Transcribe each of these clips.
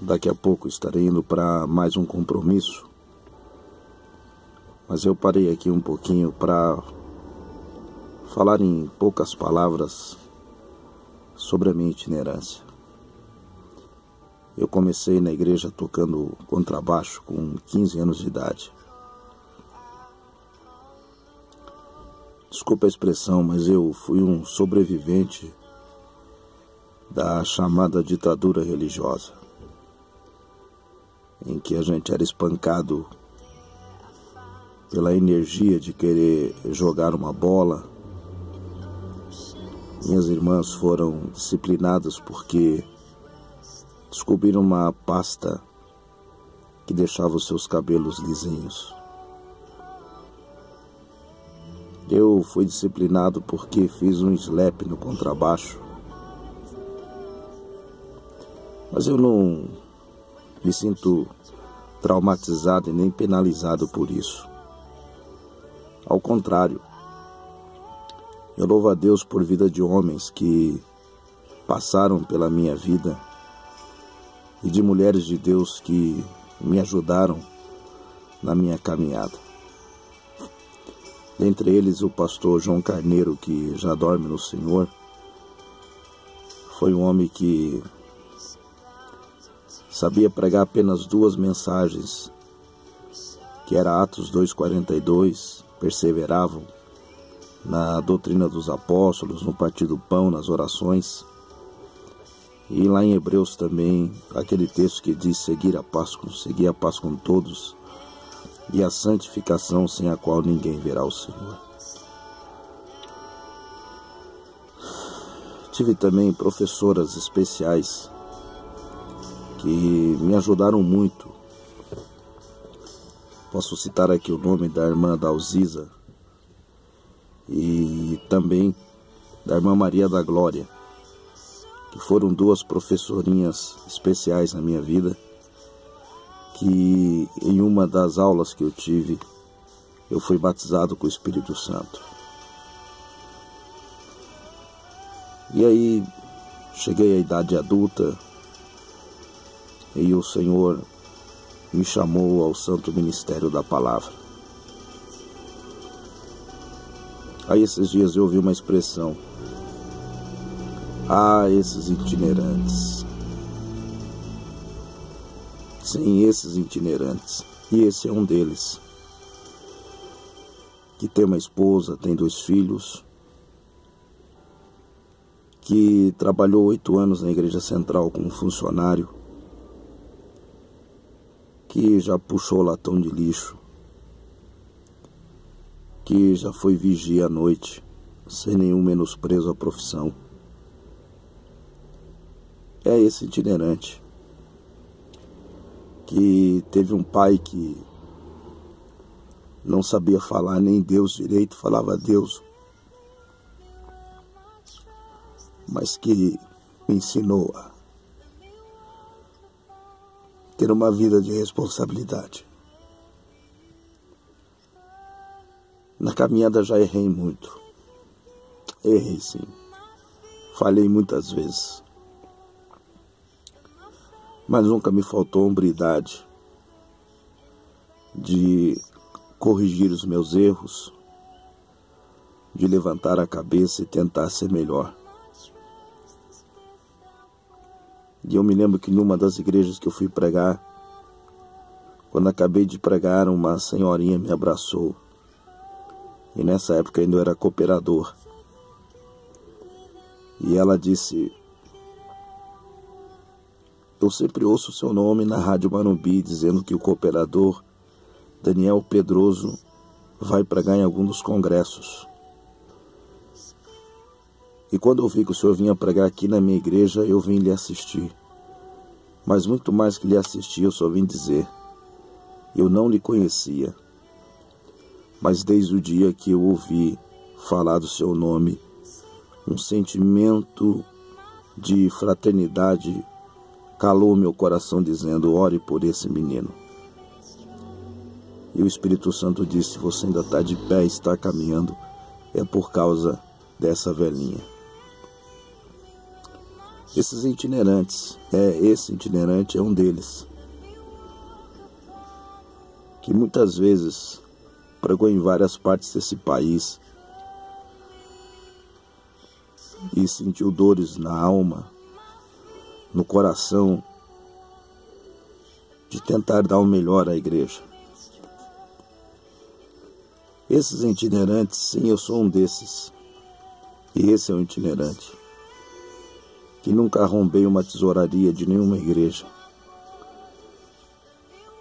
daqui a pouco estarei indo para mais um compromisso, mas eu parei aqui um pouquinho para falar em poucas palavras sobre a minha itinerância. Eu comecei na igreja tocando contrabaixo com 15 anos de idade. Desculpa a expressão, mas eu fui um sobrevivente da chamada ditadura religiosa, em que a gente era espancado pela energia de querer jogar uma bola. Minhas irmãs foram disciplinadas porque descobriram uma pasta que deixava os seus cabelos lisinhos. Eu fui disciplinado porque fiz um slap no contrabaixo. Mas eu não me sinto traumatizado e nem penalizado por isso. Ao contrário, eu louvo a Deus por vida de homens que passaram pela minha vida e de mulheres de Deus que me ajudaram na minha caminhada. Dentre eles, o pastor João Carneiro, que já dorme no Senhor, foi um homem que sabia pregar apenas 2 mensagens, que era Atos 2:42, perseveravam na doutrina dos apóstolos, no partir do pão, nas orações. E lá em Hebreus também, aquele texto que diz seguir a paz com todos e a santificação sem a qual ninguém verá o Senhor. Tive também professoras especiais que me ajudaram muito. Posso citar aqui o nome da irmã Dalzisa e também da irmã Maria da Glória, que foram 2 professorinhas especiais na minha vida, que em uma das aulas que eu tive, eu fui batizado com o Espírito Santo. E aí, cheguei à idade adulta, e o Senhor me chamou ao santo ministério da palavra. Aí esses dias eu ouvi uma expressão: esses itinerantes. Sim, esses itinerantes. E esse é um deles, que tem uma esposa, tem 2 filhos, que trabalhou 8 anos na Igreja Central como funcionário, que já puxou latão de lixo, que já foi vigia à noite, sem nenhum menosprezo à profissão. É esse itinerante, que teve um pai que não sabia falar nem Deus direito, falava Deus, mas que me ensinou a ter uma vida de responsabilidade. Na caminhada já errei muito. Errei sim. Falhei muitas vezes. Mas nunca me faltou hombridade de corrigir os meus erros, de levantar a cabeça e tentar ser melhor. E eu me lembro que numa das igrejas que eu fui pregar, quando acabei de pregar, uma senhorinha me abraçou. E nessa época ainda eu era cooperador. E ela disse: eu sempre ouço o seu nome na Rádio Morumbi dizendo que o cooperador Daniel Pedroso vai pregar em algum dos congressos. E quando eu vi que o senhor vinha pregar aqui na minha igreja, eu vim lhe assistir. Mas muito mais que lhe assistir, eu só vim dizer: eu não lhe conhecia. Mas desde o dia que eu ouvi falar do seu nome, um sentimento de fraternidade calou meu coração, dizendo: ore por esse menino. E o Espírito Santo disse: você ainda está de pé, está caminhando, é por causa dessa velhinha. Esses itinerantes, esse itinerante é um deles, que muitas vezes pregou em várias partes desse país e sentiu dores na alma, no coração, de tentar dar o melhor à igreja. Esses itinerantes, sim, eu sou um desses. E esse é um itinerante que nunca arrombei uma tesouraria de nenhuma igreja.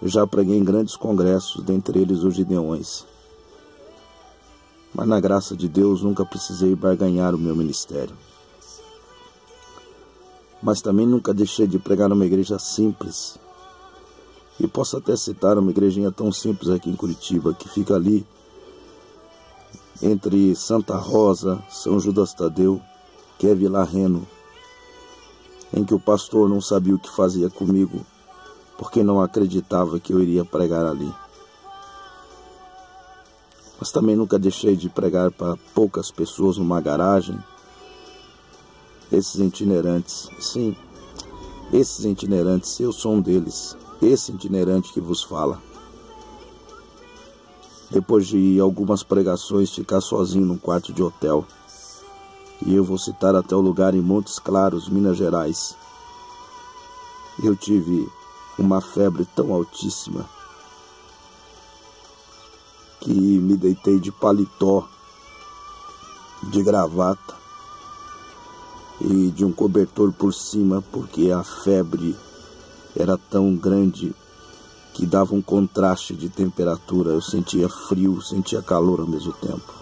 Eu já preguei em grandes congressos, dentre eles os Gideões. Mas na graça de Deus nunca precisei barganhar o meu ministério. Mas também nunca deixei de pregar numa igreja simples. E posso até citar uma igrejinha tão simples aqui em Curitiba, que fica ali entre Santa Rosa, São Judas Tadeu, que é Vila Reno, em que o pastor não sabia o que fazia comigo, porque não acreditava que eu iria pregar ali. Mas também nunca deixei de pregar para poucas pessoas numa garagem. Esses itinerantes, sim, esses itinerantes, eu sou um deles. Esse itinerante que vos fala. Depois de algumas pregações, ficar sozinho num quarto de hotel. E eu vou citar até o lugar em Montes Claros, Minas Gerais. Eu tive uma febre tão altíssima que me deitei de paletó, de gravata e de um cobertor por cima, porque a febre era tão grande que dava um contraste de temperatura. Eu sentia frio, sentia calor ao mesmo tempo.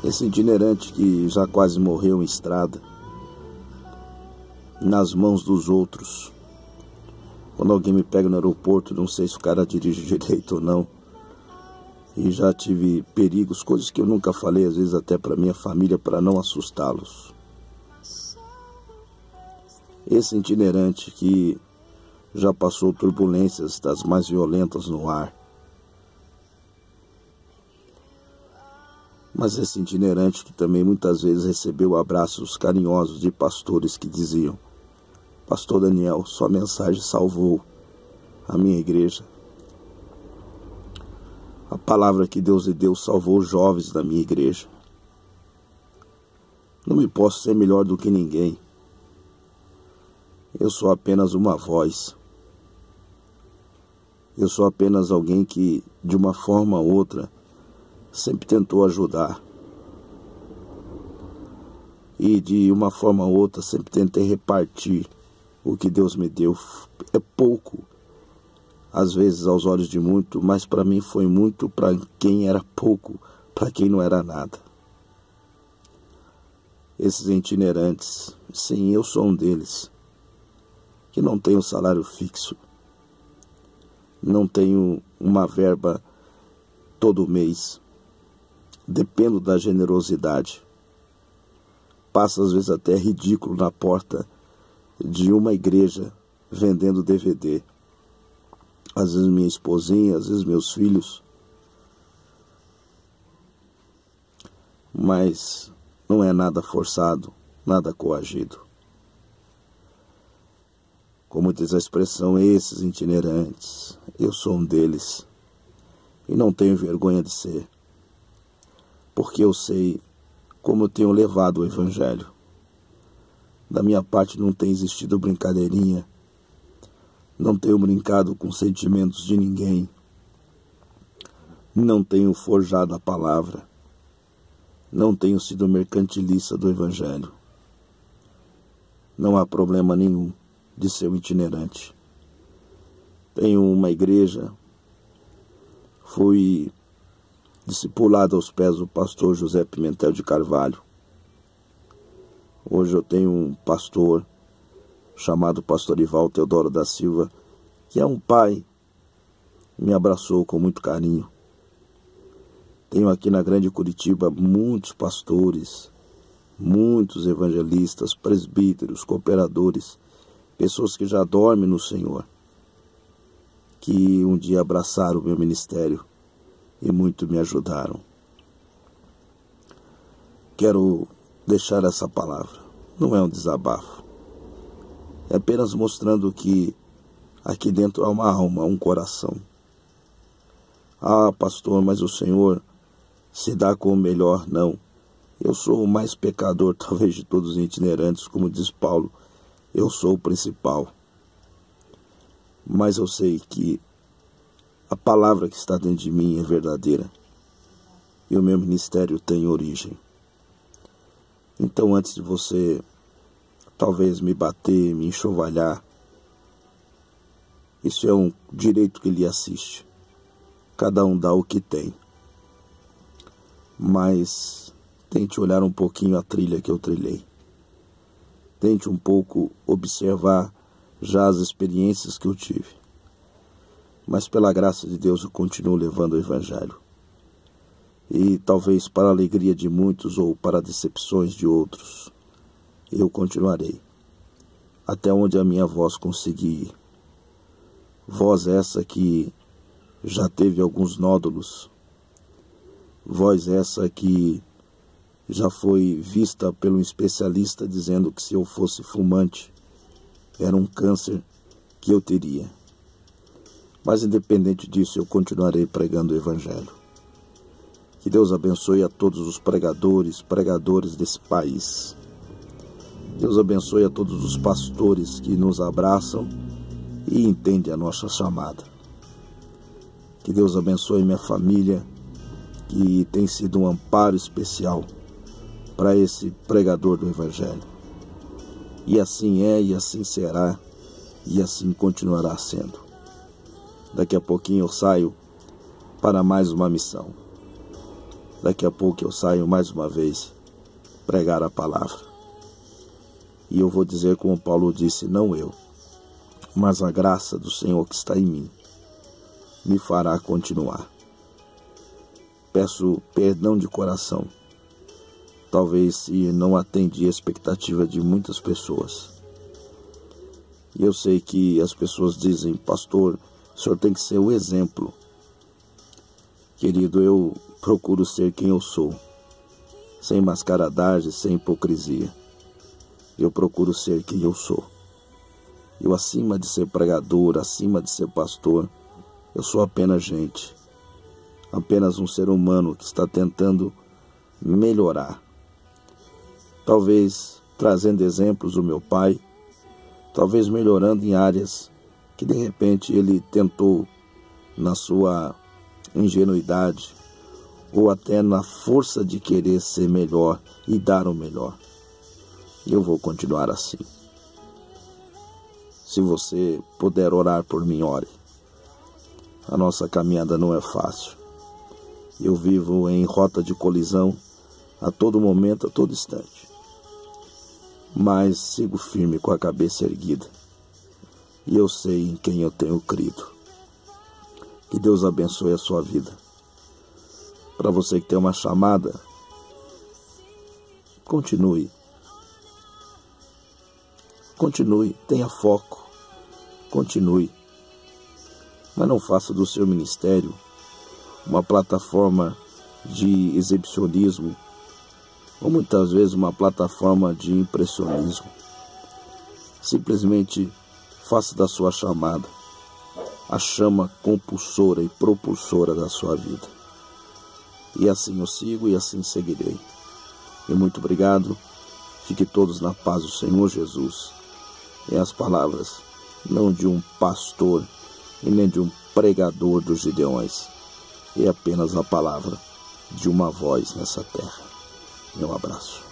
Esse itinerante que já quase morreu em estrada, nas mãos dos outros. Quando alguém me pega no aeroporto, não sei se o cara dirige direito ou não. E já tive perigos, coisas que eu nunca falei, às vezes até para minha família, para não assustá-los. Esse itinerante que já passou turbulências das mais violentas no ar. Mas esse itinerante que também muitas vezes recebeu abraços carinhosos de pastores que diziam: Pastor Daniel, sua mensagem salvou a minha igreja. A palavra que Deus lhe deu salvou os jovens da minha igreja. Não me posso ser melhor do que ninguém. Eu sou apenas uma voz. Eu sou apenas alguém que, de uma forma ou outra, sempre tentou ajudar. E de uma forma ou outra, sempre tentei repartir o que Deus me deu. É pouco, às vezes aos olhos de muito, mas para mim foi muito para quem era pouco, para quem não era nada. Esses itinerantes, sim, eu sou um deles, que não tenho salário fixo, não tenho uma verba todo mês, dependo da generosidade. Passo às vezes até ridículo na porta de uma igreja vendendo DVD. Às vezes minha esposinha, às vezes meus filhos. Mas não é nada forçado, nada coagido. Como diz a expressão, esses itinerantes, eu sou um deles. E não tenho vergonha de ser. Porque eu sei como eu tenho levado o Evangelho. Da minha parte não tem existido brincadeirinha. Não tenho brincado com sentimentos de ninguém. Não tenho forjado a palavra. Não tenho sido mercantilista do Evangelho. Não há problema nenhum de ser um itinerante. Tenho uma igreja, fui discipulado aos pés do pastor José Pimentel de Carvalho. Hoje eu tenho um pastor chamado pastor Ival Teodoro da Silva, que é um pai, me abraçou com muito carinho. Tenho aqui na Grande Curitiba muitos pastores, muitos evangelistas, presbíteros, cooperadores, pessoas que já dormem no Senhor, que um dia abraçaram o meu ministério e muito me ajudaram. Quero deixar essa palavra. Não é um desabafo. É apenas mostrando que aqui dentro há uma alma, um coração. Ah, pastor, mas o Senhor se dá com o melhor. Não. Eu sou o mais pecador, talvez, de todos os itinerantes, como diz Paulo. Eu sou o principal. Mas eu sei que a palavra que está dentro de mim é verdadeira. E o meu ministério tem origem. Então, antes de você, talvez, me bater, me enxovalhar, isso é um direito que lhe assiste. Cada um dá o que tem. Mas tente olhar um pouquinho a trilha que eu trilhei. Tente um pouco observar já as experiências que eu tive. Mas pela graça de Deus eu continuo levando o Evangelho. E talvez para a alegria de muitos ou para decepções de outros, eu continuarei. Até onde a minha voz conseguir ir. Voz essa que já teve alguns nódulos. Voz essa que já foi vista pelo especialista dizendo que se eu fosse fumante, era um câncer que eu teria. Mas independente disso, eu continuarei pregando o Evangelho. Que Deus abençoe a todos os pregadores desse país. Deus abençoe a todos os pastores que nos abraçam e entendem a nossa chamada. Que Deus abençoe minha família, que tem sido um amparo especial para esse pregador do Evangelho. E assim é, e assim será, e assim continuará sendo. Daqui a pouquinho eu saio para mais uma missão. Daqui a pouco eu saio mais uma vez pregar a palavra. E eu vou dizer como Paulo disse, não eu, mas a graça do Senhor que está em mim me fará continuar. Peço perdão de coração. Talvez se não atendi a expectativa de muitas pessoas. E eu sei que as pessoas dizem, pastor, o senhor tem que ser o exemplo. Querido, eu procuro ser quem eu sou, sem mascaradagem, sem hipocrisia. Eu procuro ser quem eu sou. Eu, acima de ser pregador, acima de ser pastor, eu sou apenas gente. Apenas um ser humano que está tentando melhorar. Talvez trazendo exemplos do meu pai, talvez melhorando em áreas que de repente ele tentou na sua ingenuidade ou até na força de querer ser melhor e dar o melhor. E eu vou continuar assim. Se você puder orar por mim, ore. A nossa caminhada não é fácil. Eu vivo em rota de colisão a todo momento, a todo instante. Mas sigo firme com a cabeça erguida. E eu sei em quem eu tenho crido. Que Deus abençoe a sua vida. Para você que tem uma chamada, continue. Continue, tenha foco. Continue. Mas não faça do seu ministério uma plataforma de exibicionismo ou muitas vezes uma plataforma de impressionismo. Simplesmente faça da sua chamada a chama compulsora e propulsora da sua vida. E assim eu sigo e assim seguirei. E muito obrigado. Fique todos na paz do Senhor Jesus. E as palavras não de um pastor e nem de um pregador dos Gideões. É apenas a palavra de uma voz nessa terra. Meu abraço.